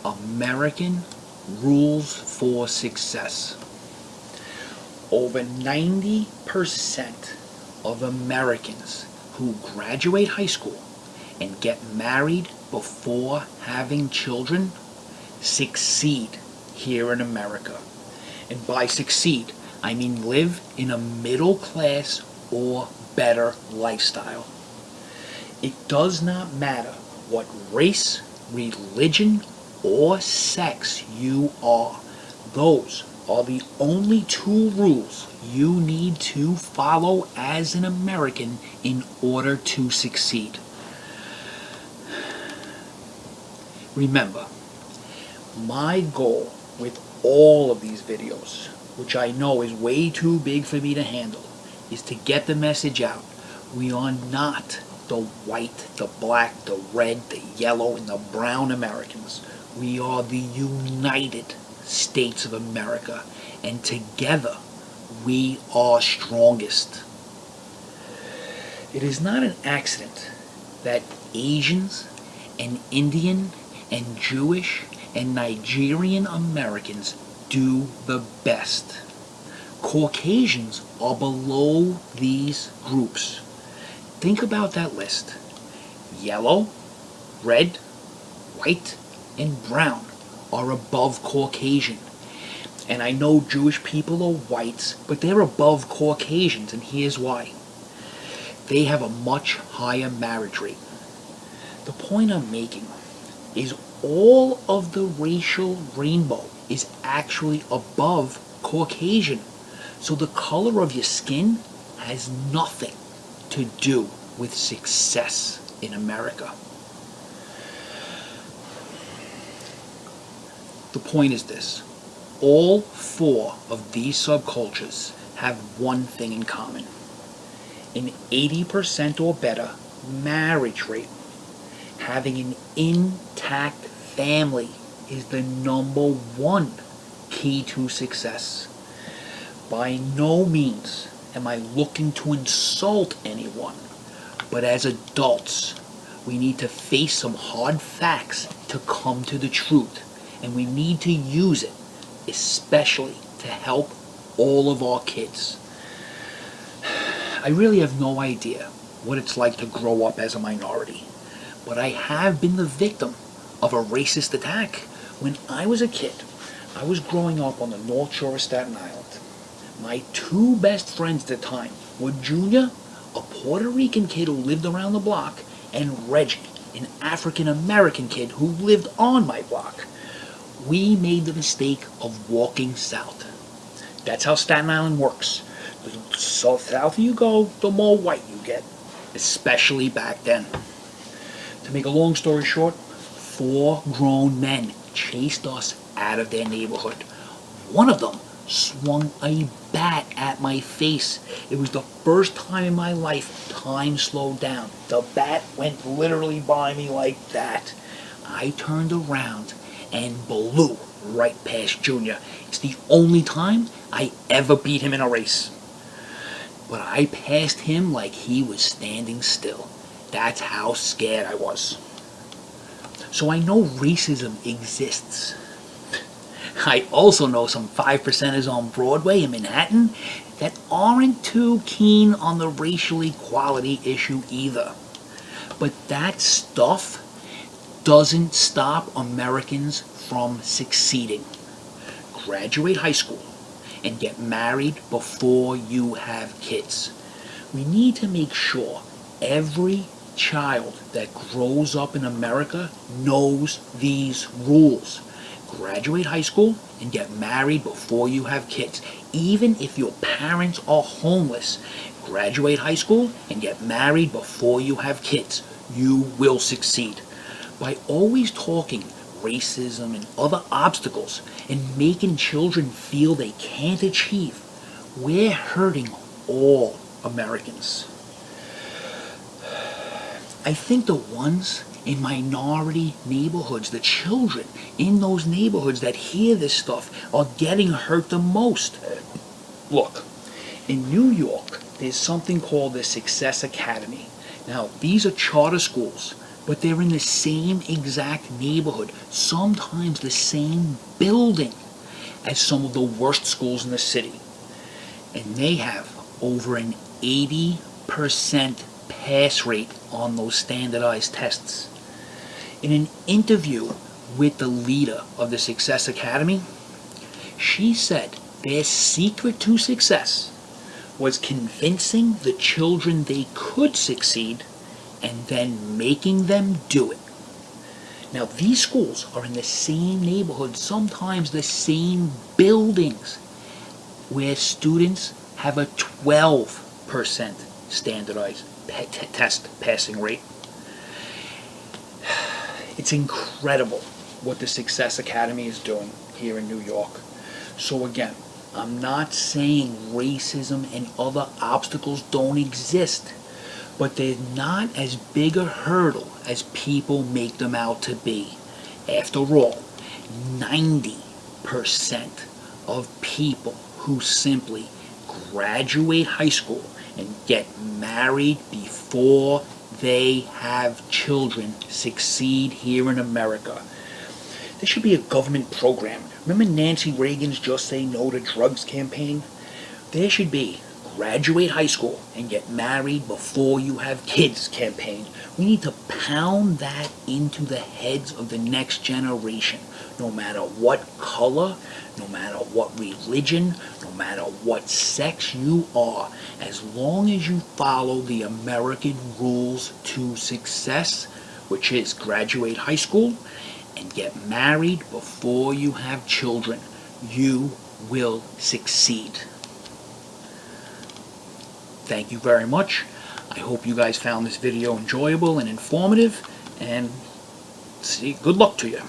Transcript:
American rules for success. Over 90% of Americans who graduate high school and get married before having children succeed here in America. And by succeed, I mean live in a middle class or better lifestyle. It does not matter what race, religion, or sex you are. Those are the only two rules you need to follow as an American in order to succeed. Remember, my goal with all of these videos, which I know is way too big for me to handle, is to get the message out. We are not the white, the black, the red, the yellow, and the brown Americans. We are the United States of America, and together we are strongest. It is not an accident that Asians and Indian and Jewish and Nigerian Americans do the best. Caucasians are below these groups. Think about that list. Yellow, red, white, and brown are above Caucasian. And I know Jewish people are whites, but they're above Caucasians, and here's why. They have a much higher marriage rate. The point I'm making is all of the racial rainbow is actually above Caucasian. So the color of your skin has nothing to do with success in America. The point is this. All four of these subcultures have one thing in common. An 80% or better marriage rate. Having an intact family is the number one key to success. By no means am I looking to insult anyone, but as adults, we need to face some hard facts to come to the truth, and we need to use it, especially to help all of our kids. I really have no idea what it's like to grow up as a minority, but I have been the victim of a racist attack. When I was a kid, I was growing up on the North Shore of Staten Island. My two best friends at the time were Junior, a Puerto Rican kid who lived around the block, and Reggie, an African American kid who lived on my block. We made the mistake of walking south. That's how Staten Island works. The south you go, the more white you get, especially back then. To make a long story short, 4 grown men chased us out of their neighborhood. One of them swung a bat at my face. It was the first time in my life time slowed down. The bat went literally by me like that. I turned around and blew right past Junior. It's the only time I ever beat him in a race. But I passed him like he was standing still. That's how scared I was. So I know racism exists. I also know some 5%ers on Broadway in Manhattan that aren't too keen on the racial equality issue either. But that stuff doesn't stop Americans from succeeding. Graduate high school and get married before you have kids. We need to make sure every child that grows up in America knows these rules. Graduate high school and get married before you have kids. Even if your parents are homeless, graduate high school and get married before you have kids. You will succeed. By always talking racism and other obstacles and making children feel they can't achieve, we're hurting all Americans. I think the ones in minority neighborhoods, the children in those neighborhoods that hear this stuff are getting hurt the most. Look, in New York, there's something called the Success Academy. Now, these are charter schools but they're in the same exact neighborhood, sometimes the same building as some of the worst schools in the city. And they have over an 80% pass rate on those standardized tests. In an interview with the leader of the Success Academy, she said their secret to success was convincing the children they could succeed and then making them do it. Now, these schools are in the same neighborhood, sometimes the same buildings, where students have a 12% standardized test passing rate. It's incredible what the Success Academy is doing here in New York. So again, I'm not saying racism and other obstacles don't exist, but they're not as big a hurdle as people make them out to be. After all, 90% of people who simply graduate high school and get married before they have children succeed here in America. There should be a government program. Remember Nancy Reagan's Just Say No to Drugs campaign? There should be graduate high school and get married before you have kids campaign. We need to pound that into the heads of the next generation. No matter what color, no matter what religion, no matter what sex you are, as long as you follow the American rules to success, which is graduate high school and get married before you have children, you will succeed. Thank you very much. I hope you guys found this video enjoyable and informative, and good luck to you.